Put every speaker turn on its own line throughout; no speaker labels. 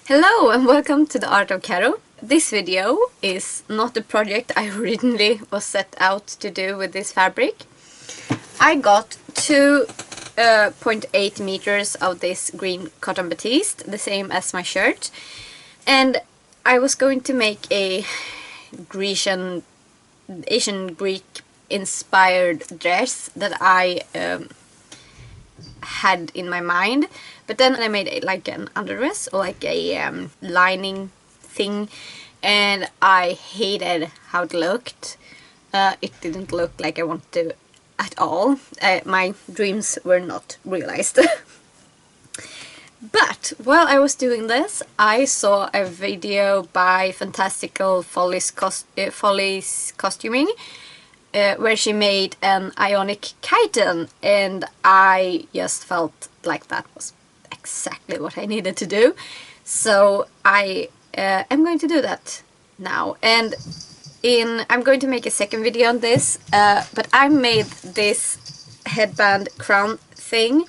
Hello and welcome to the Art of Caro. This video is not the project I originally was set out to do with this fabric. I got 2.8 meters of this green cotton batiste, the same as my shirt, and I was going to make a Asian Greek inspired dress that I had in my mind, but then I made it like an underdress or like a lining thing, and I hated how it looked. It didn't look like I wanted to at all. My dreams were not realized. But while I was doing this, I saw a video by Fantastical Follies Costuming, where she made an Ionic Chiton, and I just felt like that was exactly what I needed to do. So I am going to do that now, and I'm going to make a second video on this, but I made this headband crown thing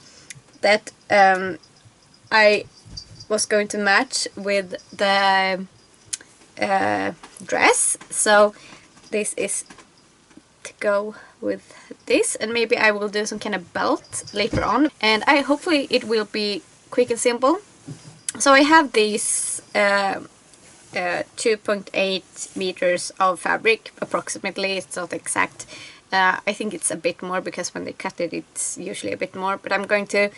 that I was going to match with the dress. So this is to go with this, and maybe I will do some kind of belt later on, and hopefully it will be quick and simple. So I have these 2.8 meters of fabric approximately. It's not exact. I think it's a bit more because when they cut it, it's usually a bit more, but I'm going to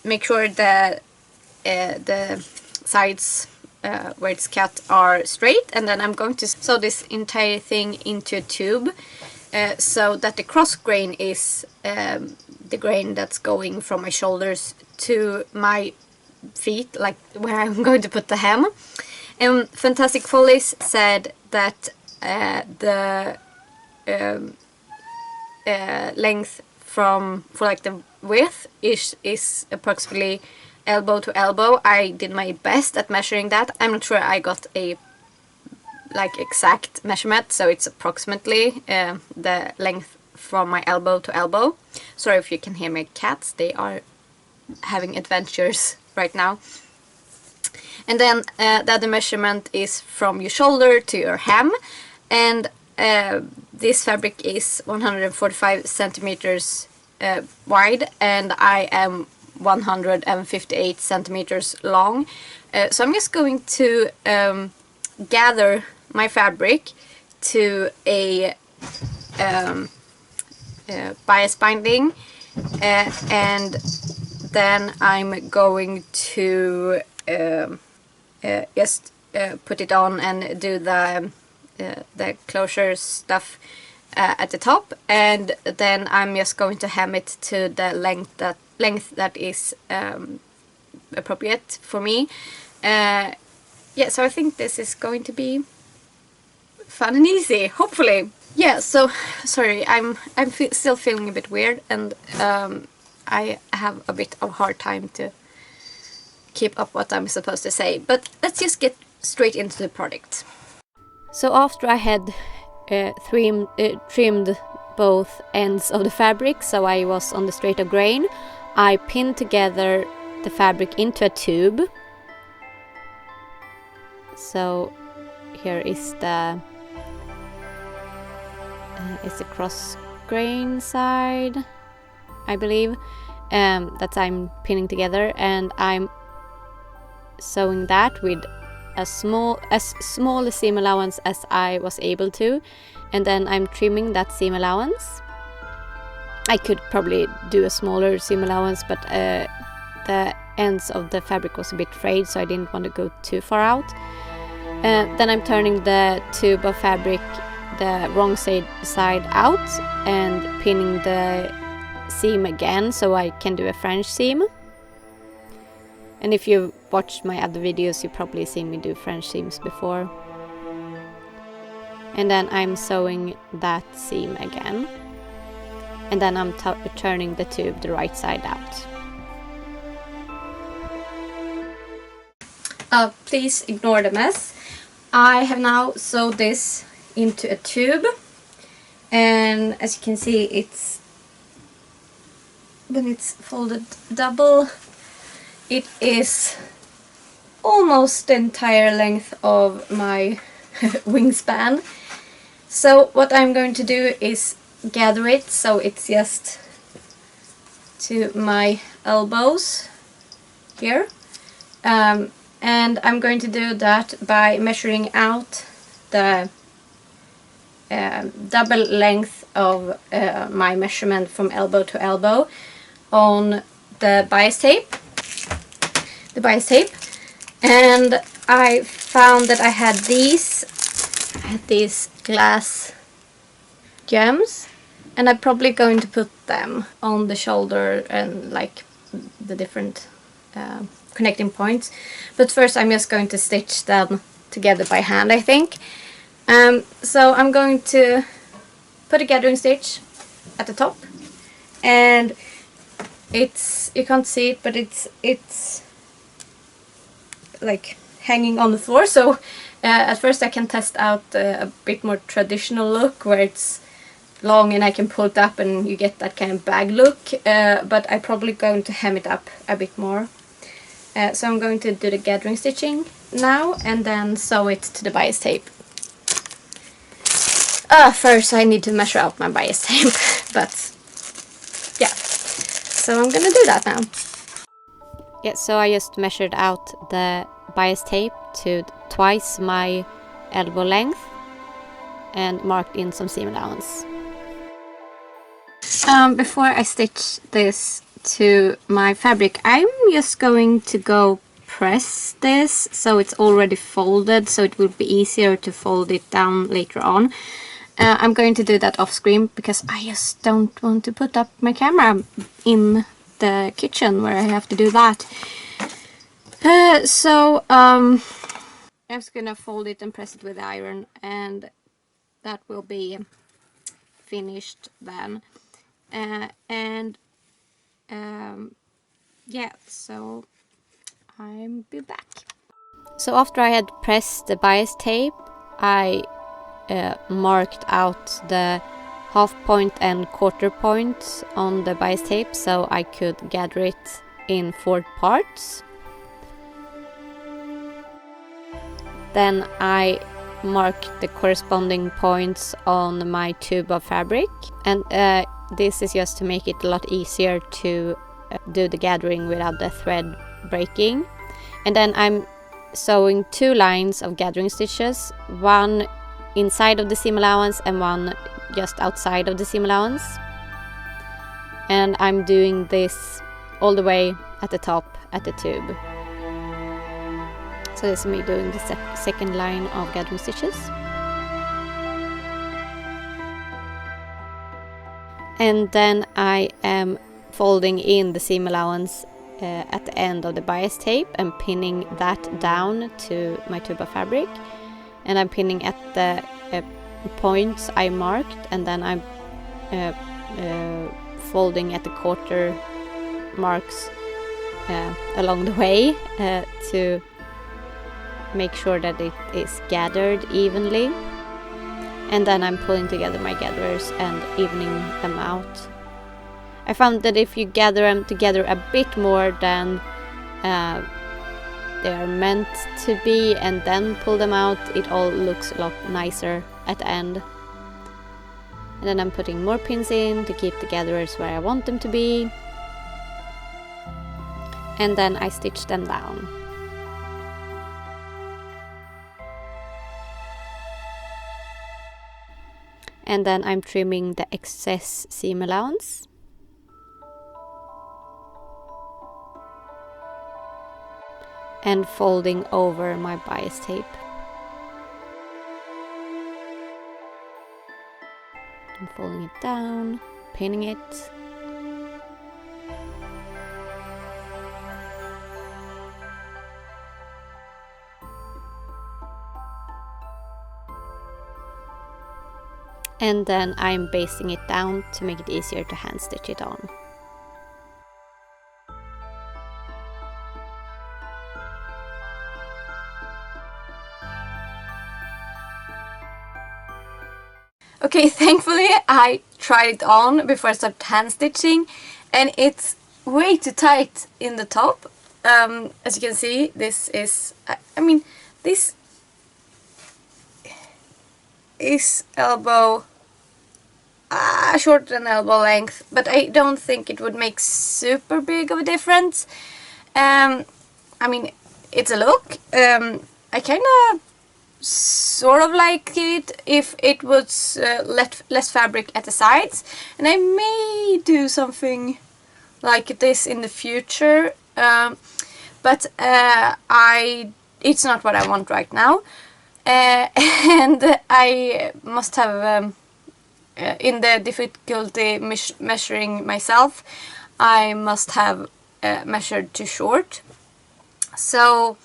make sure that the sides where it's cut are straight, and then I'm going to sew this entire thing into a tube so that the cross grain is the grain that's going from my shoulders to my feet, like where I'm going to put the hem. And Fantastic Follies said that the length for like the width is approximately elbow to elbow. I did my best at measuring that. I'm not sure I got a like exact measurement, so it's approximately the length from my elbow to elbow. Sorry if you can hear my cats, they are having adventures right now. And then the other measurement is from your shoulder to your hem, and this fabric is 145 centimeters wide, and I am 158 centimeters long. So I'm just going to gather my fabric to a bias binding, and then I'm going to just put it on and do the closure stuff at the top, and then I'm just going to hem it to the length that is appropriate for me. Yeah, so I think this is going to be fun and easy, hopefully. Yeah, so sorry, I'm still feeling a bit weird, and I have a bit of a hard time to keep up what I'm supposed to say, but let's just get straight into the product. So after I had trimmed both ends of the fabric, so I was on the straight of grain, I pinned together the fabric into a tube. So here is the cross grain side, I believe, that I'm pinning together, and I'm sewing that with as small a seam allowance as I was able to, and then I'm trimming that seam allowance. I could probably do a smaller seam allowance, but the ends of the fabric was a bit frayed, so I didn't want to go too far out. Then I'm turning the tube of fabric the wrong side out and pinning the seam again so I can do a French seam. And if you've watched my other videos, you've probably seen me do French seams before. And then I'm sewing that seam again, and then I'm turning the tube the right side out. Please ignore the mess. I have now sewed this into a tube, and as you can see, when it's folded double, it is almost the entire length of my wingspan. So what I'm going to do is gather it so it's just to my elbows here. And I'm going to do that by measuring out the double length of my measurement from elbow to elbow on the bias tape. And I found that I had these glass gems, and I'm probably going to put them on the shoulder and like the different connecting points. But first I'm just going to stitch them together by hand, I think. So I'm going to put a gathering stitch at the top, and it's, you can't see it, but it's like hanging on the floor. So at first I can test out a bit more traditional look where it's long and I can pull it up and you get that kind of bag look, but I'm probably going to hem it up a bit more. So I'm going to do the gathering stitching now and then sew it to the bias tape. First I need to measure out my bias tape, but yeah, so I'm gonna do that now.
Yeah, so I just measured out the bias tape to twice my elbow length and marked in some seam allowance.
Before I stitch this to my fabric, I'm just going to go press this so it's already folded, so it will be easier to fold it down later on. I'm going to do that off screen because I just don't want to put up my camera in the kitchen where I have to do that. So I'm just gonna fold it and press it with the iron, and that will be finished then. Yeah, so I'll be back.
So after I had pressed the bias tape, I marked out the half point and quarter point on the bias tape so I could gather it in 4 parts. Then I marked the corresponding points on my tube of fabric, and this is just to make it a lot easier to do the gathering without the thread breaking. And then I'm sewing 2 lines of gathering stitches, one inside of the seam allowance and one just outside of the seam allowance. And I'm doing this all the way at the top at the tube. So this is me doing the second line of gathering stitches. And then I am folding in the seam allowance at the end of the bias tape and pinning that down to my tube of fabric. And I'm pinning at the points I marked, and then I'm folding at the quarter marks along the way to make sure that it is gathered evenly. And then I'm pulling together my gatherers and evening them out. I found that if you gather them together a bit more than they are meant to be and then pull them out, it all looks a lot nicer at the end. And then I'm putting more pins in to keep the gatherers where I want them to be. And then I stitch them down. And then I'm trimming the excess seam allowance. And folding over my bias tape. I'm folding it down, pinning it. And then I'm basting it down to make it easier to hand stitch it on.
Okay, thankfully I tried it on before I started hand stitching, and it's way too tight in the top. as you can see, this is, I mean, this is elbow, shorter than elbow length, but I don't think it would make super big of a difference. I mean, it's a look. I kind of sort of like it if it was less fabric at the sides, and I may do something like this in the future, but it's not what I want right now, and I must have in the difficulty measuring myself, I must have measured too short, so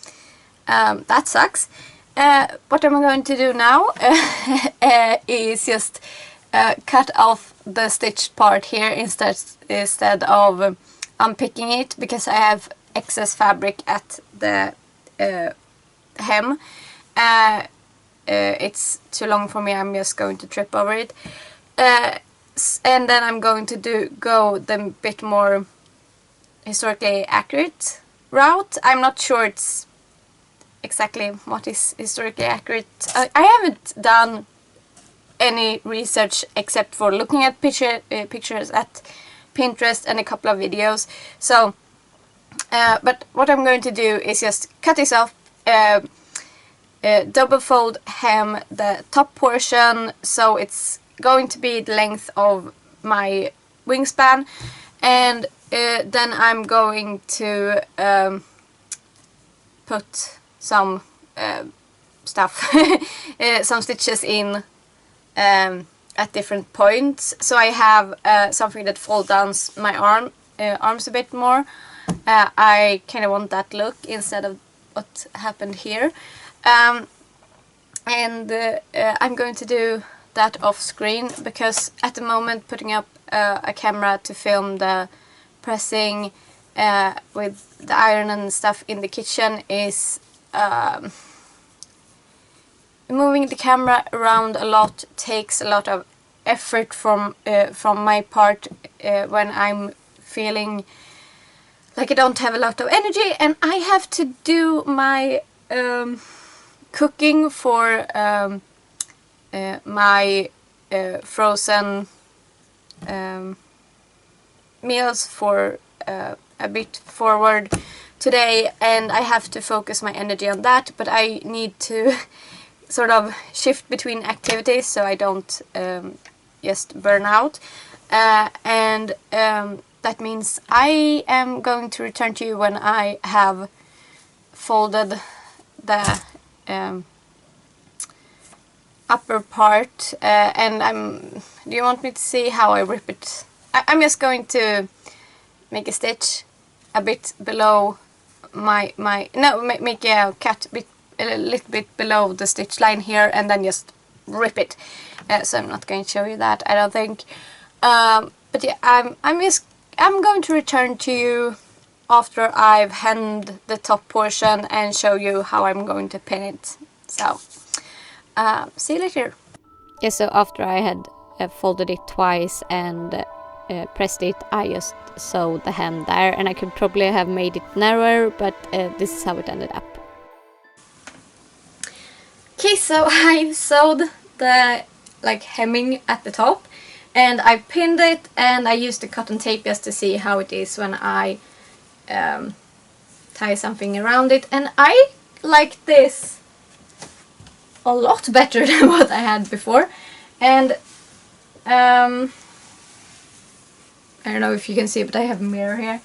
that sucks. What I'm going to do now is just cut off the stitched part here instead of unpicking it, because I have excess fabric at the hem. It's too long for me, I'm just going to trip over it. And then I'm going to go the bit more historically accurate route. I'm not sure it's exactly what is historically accurate. I haven't done any research except for looking at pictures at Pinterest and a couple of videos. So, but what I'm going to do is just cut this off, double fold hem the top portion so it's going to be the length of my wingspan, and then I'm going to put some stuff, some stitches in at different points, so I have something that folds down my arms a bit more. I kind of want that look instead of what happened here, and I'm going to do that off screen, because at the moment putting up a camera to film the pressing with the iron and stuff in the kitchen is moving the camera around a lot, takes a lot of effort from my part when I'm feeling like I don't have a lot of energy, and I have to do my cooking for my frozen meals for a bit forward today, and I have to focus my energy on that, but I need to sort of shift between activities so I don't just burn out, and that means I am going to return to you when I have folded the upper part, and do you want me to see how I rip it? I'm just going to make a stitch a bit below make a cut a little bit below the stitch line here, and then just rip it. So I'm not going to show you that, I don't think. But yeah, I'm going to return to you after I've hemmed the top portion and show you how I'm going to pin it. So see you later.
Yeah, so after I had folded it twice and pressed it, I just sewed the hem there, and I could probably have made it narrower, but this is how it ended up.
Okay, so I sewed the hemming at the top, and I pinned it, and I used the cotton tape just to see how it is when I tie something around it, and I like this a lot better than what I had before. And I don't know if you can see, but I have a mirror here.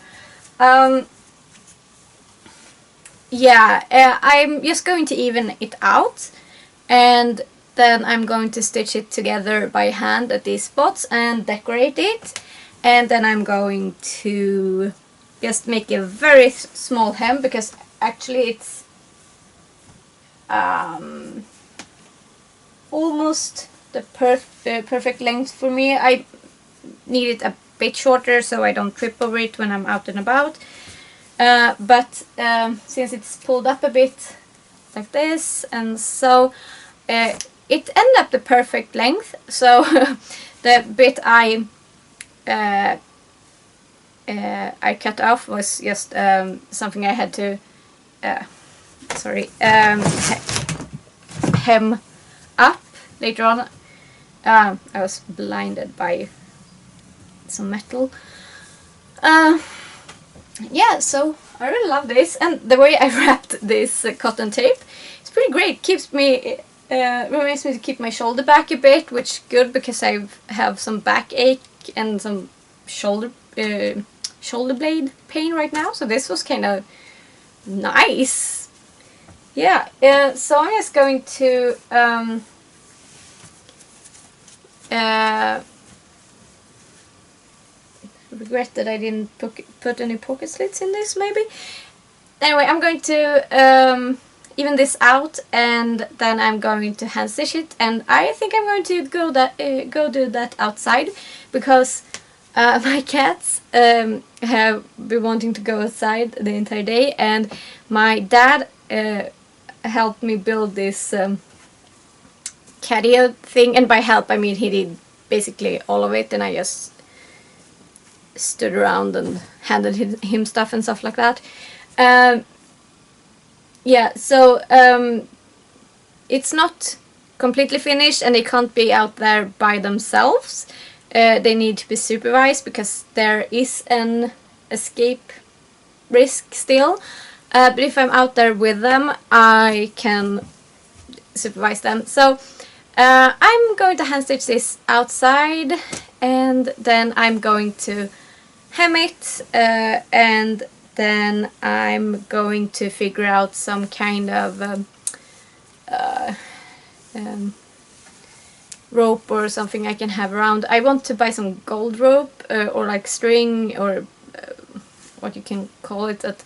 Yeah, I'm just going to even it out, and then I'm going to stitch it together by hand at these spots and decorate it, and then I'm going to just make a very small hem, because actually it's almost the perfect length for me. I need it a bit shorter so I don't trip over it when I'm out and about, but since it's pulled up a bit like this, and so it ended up the perfect length. So the bit I I cut off was just something I had to hem up later on. I was blinded by some metal. Yeah, so I really love this, and the way I wrapped this cotton tape, it's pretty great. Keeps me reminds me to keep my shoulder back a bit, which is good because I have some backache and some shoulder blade pain right now. So this was kind of nice. Yeah. So I'm just going to regret that I didn't put any pocket slits in this, maybe. Anyway, I'm going to even this out, and then I'm going to hand stitch it, and I think I'm going to go do that outside, because my cats have been wanting to go outside the entire day, and my dad helped me build this catio thing, and by help I mean he did basically all of it, and I just stood around and handed him stuff and stuff like that. Yeah, so it's not completely finished, and they can't be out there by themselves. They need to be supervised because there is an escape risk still. But if I'm out there with them, I can supervise them. So I'm going to hand stitch this outside, and then I'm going to hem it, and then I'm going to figure out some kind of rope or something I can have around. I want to buy some gold rope or like string, or what you can call it, at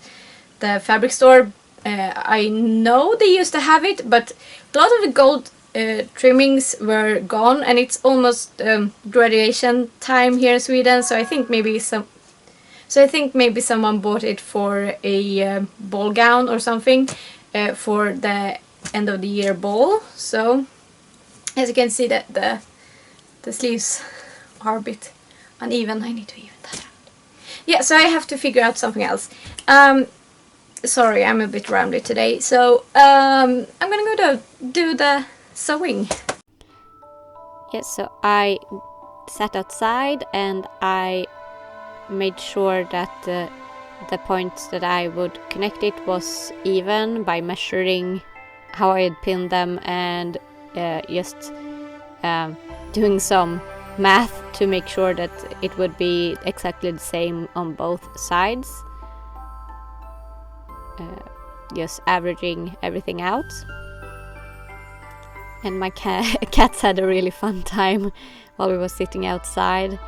the fabric store. I know they used to have it, but a lot of the gold trimmings were gone, and it's almost graduation time here in Sweden, so I think maybe someone bought it for a ball gown or something for the end of the year ball. So as you can see, that the sleeves are a bit uneven. I need to even that out. Yeah, so I have to figure out something else. Sorry, I'm a bit rambly today. So I'm gonna go do the sewing.
Yes, so I sat outside and I made sure that the points that I would connect it was even by measuring how I had pinned them, and just doing some math to make sure that it would be exactly the same on both sides, just averaging everything out. And my cats had a really fun time while we were sitting outside,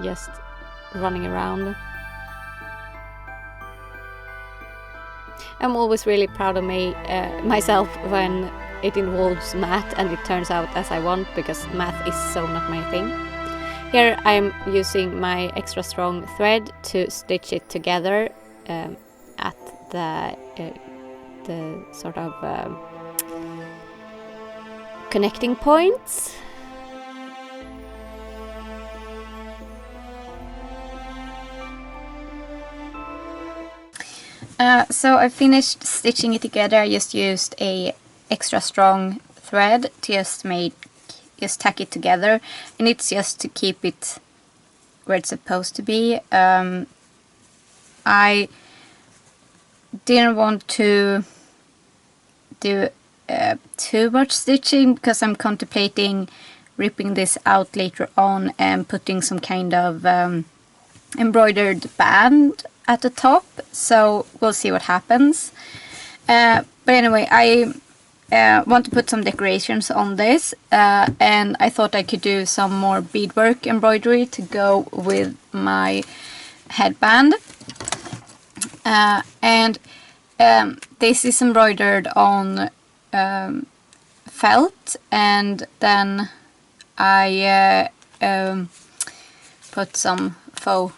just running around. I'm always really proud of myself when it involves math and it turns out as I want, because math is so not my thing. Here I'm using my extra strong thread to stitch it together at the sort of connecting points.
So I finished stitching it together. I just used a extra strong thread to just tack it together, and it's just to keep it where it's supposed to be. I didn't want to do too much stitching because I'm contemplating ripping this out later on and putting some kind of embroidered band at the top, so we'll see what happens. But anyway, I want to put some decorations on this, and I thought I could do some more beadwork embroidery to go with my headband. And this is embroidered on felt, and then I put some faux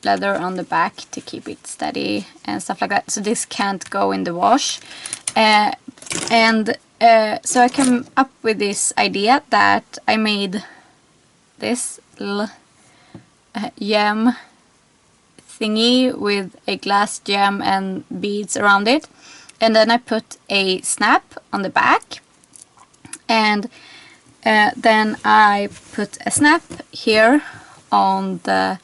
leather on the back to keep it steady and stuff like that, so this can't go in the wash. So I came up with this idea that I made this little gem thingy with a glass gem and beads around it, and then I put a snap on the back, and then I put a snap here on the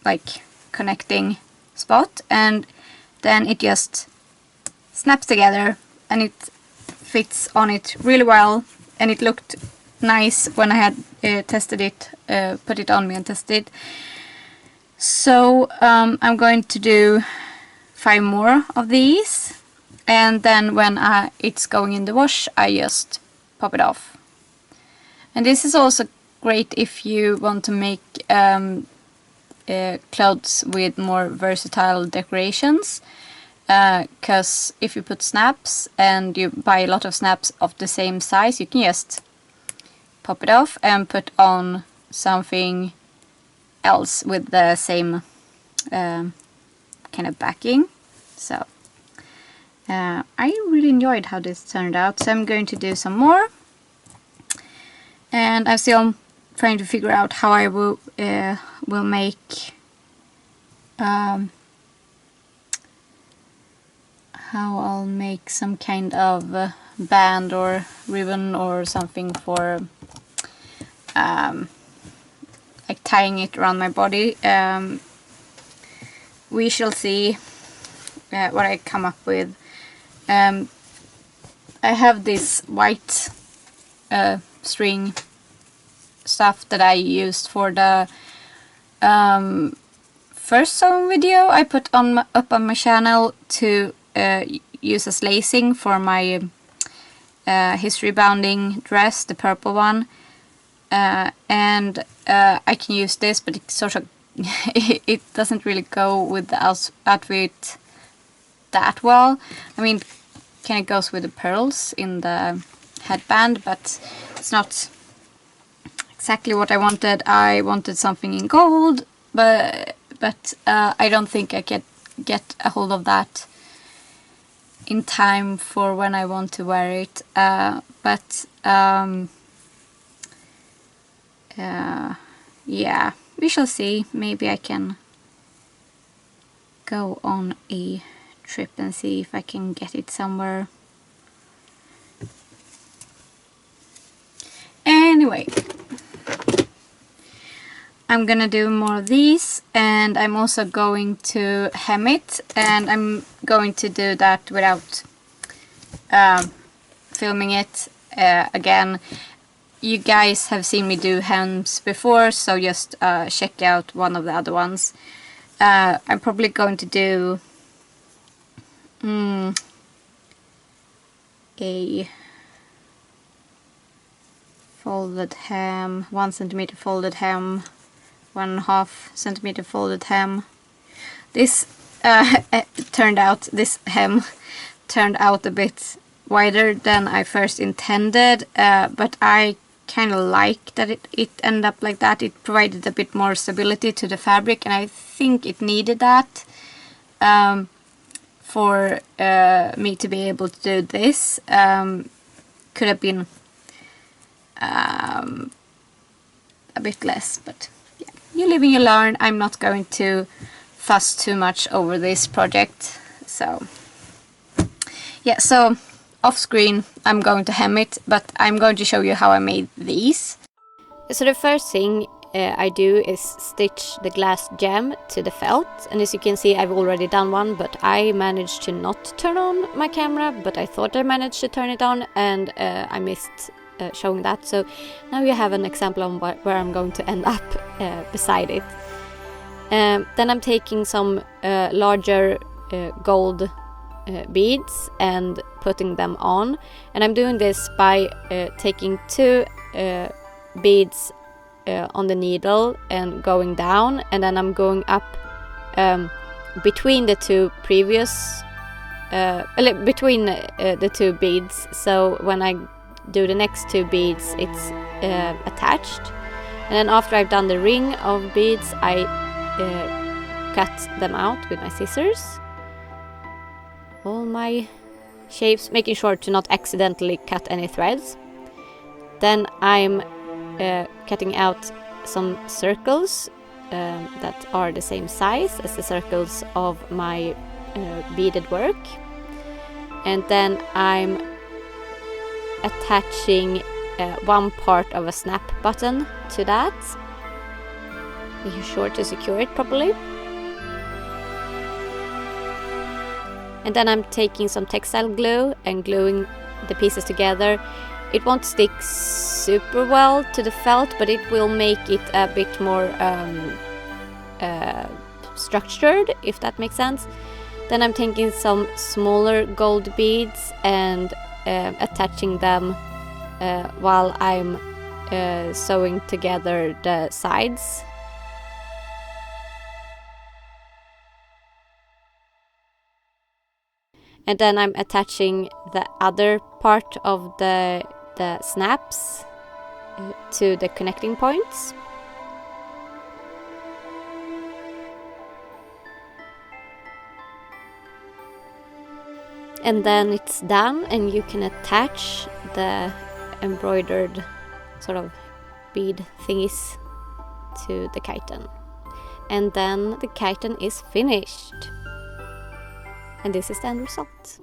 like connecting spot, and then it just snaps together and it fits on it really well, and it looked nice when I had tested it, put it on me and tested it. So I'm going to do 5 more of these, and then when it's going in the wash I just pop it off. And this is also great if you want to make clothes with more versatile decorations, because if you put snaps and you buy a lot of snaps of the same size, you can just pop it off and put on something else with the same kind of backing. So I really enjoyed how this turned out, so I'm going to do some more, and I'm still trying to figure out how I will make how I'll make some kind of band or ribbon or something for like tying it around my body. We shall see what I come up with. I have this white string stuff that I used for the first sewing video I put up on my channel to use as lacing for my history bounding dress, the purple one, and I can use this, but it sort of it doesn't really go with the outfit that well. I mean, kind of goes with the pearls in the headband, but it's not exactly what I wanted. I wanted something in gold, but I don't think I can get a hold of that in time for when I want to wear it. Yeah, we shall see. Maybe I can go on a trip and see if I can get it somewhere. Anyway, I'm gonna do more of these, and I'm also going to hem it, and I'm going to do that without filming it again. You guys have seen me do hems before, so just check out one of the other ones. I'm probably going to do a folded hem, 1 centimeter folded hem, 1.5 centimeter folded hem. This this hem turned out a bit wider than I first intended, but I kind of like that it ended up like that. It provided a bit more stability to the fabric, and I think it needed that for me to be able to do this. Could have been a bit less, but yeah, you live and you learn. I'm not going to fuss too much over this project. So yeah, so off screen I'm going to hem it, but I'm going to show you how I made these.
So the first thing I do is stitch the glass gem to the felt, and as you can see I've already done one, but I managed to not turn on my camera, but I thought I managed to turn it on, and I missed showing that. So now you have an example of where I'm going to end up beside it. Then I'm taking some larger gold beads and putting them on, and I'm doing this by taking 2 beads on the needle and going down, and then I'm going up between the 2 previous between the 2 beads, so when I do the next 2 beads it's attached, and then after I've done the ring of beads I cut them out with my scissors, all my shapes, making sure to not accidentally cut any threads. Then I'm cutting out some circles that are the same size as the circles of my beaded work, and then I'm attaching one part of a snap button to that, making sure to secure it properly. And then I'm taking some textile glue and gluing the pieces together. It won't stick super well to the felt, but it will make it a bit more structured, if that makes sense. Then I'm taking some smaller gold beads and attaching them while I'm sewing together the sides. And then I'm attaching the other part of the snaps to the connecting points. And then it's done, and you can attach the embroidered sort of bead thingies to the chiton. And then the chiton is finished. And this is the end result.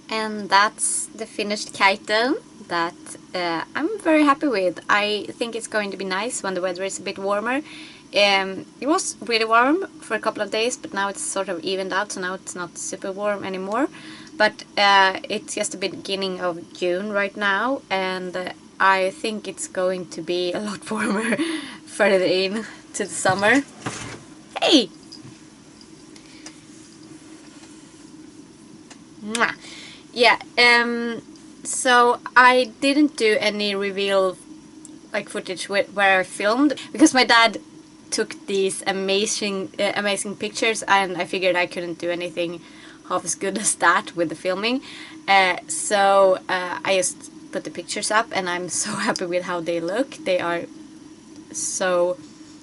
And that's the finished chiton that I'm very happy with. I think it's going to be nice when the weather is a bit warmer. It was really warm for a couple of days, but now it's sort of evened out, so now it's not super warm anymore. But it's just the beginning of June right now, and I think it's going to be a lot warmer further in to the summer. Hey! Mwah. Yeah, so I didn't do any reveal like footage where I filmed, because my dad took these amazing pictures, and I figured I couldn't do anything half as good as that with the filming. So I just put the pictures up, and I'm so happy with how they look. They are so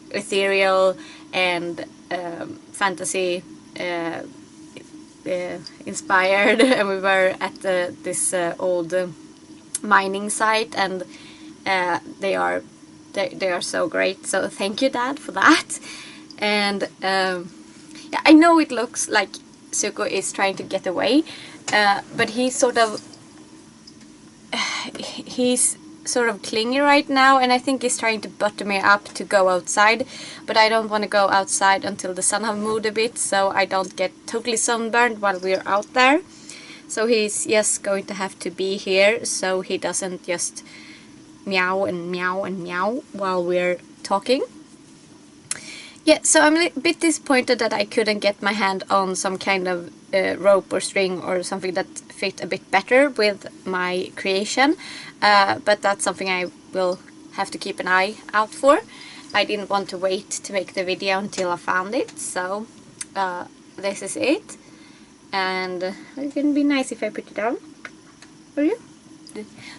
ethereal and fantasy inspired. And we were at this old mining site, and they are so great. So thank you, Dad, for that. And yeah, I know it looks like Suko is trying to get away, but he's sort of clingy right now, and I think he's trying to butter me up to go outside, but I don't want to go outside until the sun have moved a bit, so I don't get totally sunburned while we're out there. So he's just going to have to be here, so he doesn't just meow and meow and meow while we're talking. Yeah, so I'm a bit disappointed that I couldn't get my hand on some kind of rope or string or something that fit a bit better with my creation, but that's something I will have to keep an eye out for. I didn't want to wait to make the video until I found it, so this is it. And it's gonna be nice if I put it on for you.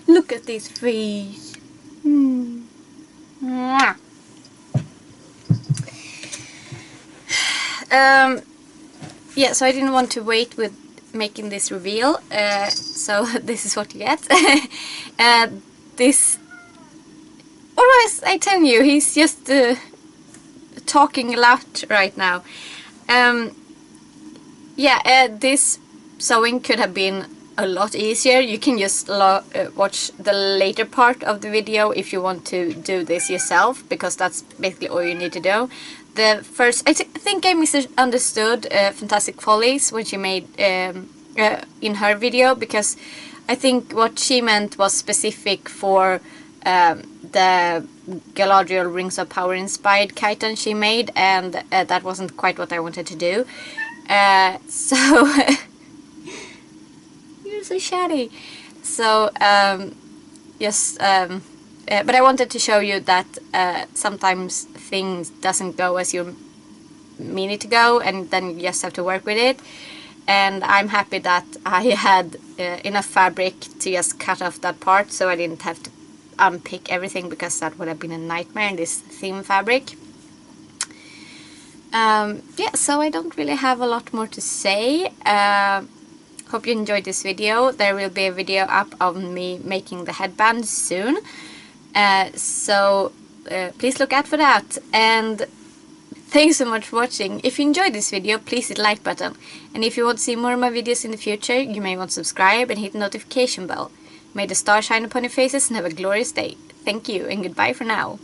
Look at this face. Mwah. Yeah, so I didn't want to wait with making this reveal, so this is what you get. This, or as I tell you, he's just talking a lot right now. Yeah, this sewing could have been a lot easier. You can just watch the later part of the video if you want to do this yourself, because that's basically all you need to do. The first, I think I misunderstood Fantastic Follies when she made in her video, because I think what she meant was specific for the Galadriel Rings of Power inspired chiton she made, and that wasn't quite what I wanted to do. So you're so chatty. So yes, but I wanted to show you that sometimes things doesn't go as you mean it to go, and then you just have to work with it. And I'm happy that I had enough fabric to just cut off that part, so I didn't have to unpick everything, because that would have been a nightmare in this thin fabric. Yeah, so I don't really have a lot more to say. Hope you enjoyed this video. There will be a video up of me making the headband soon. So please look out for that. And thanks so much for watching. If you enjoyed this video, please hit the like button. And if you want to see more of my videos in the future, you may want to subscribe and hit the notification bell. May the stars shine upon your faces and have a glorious day. Thank you and goodbye for now.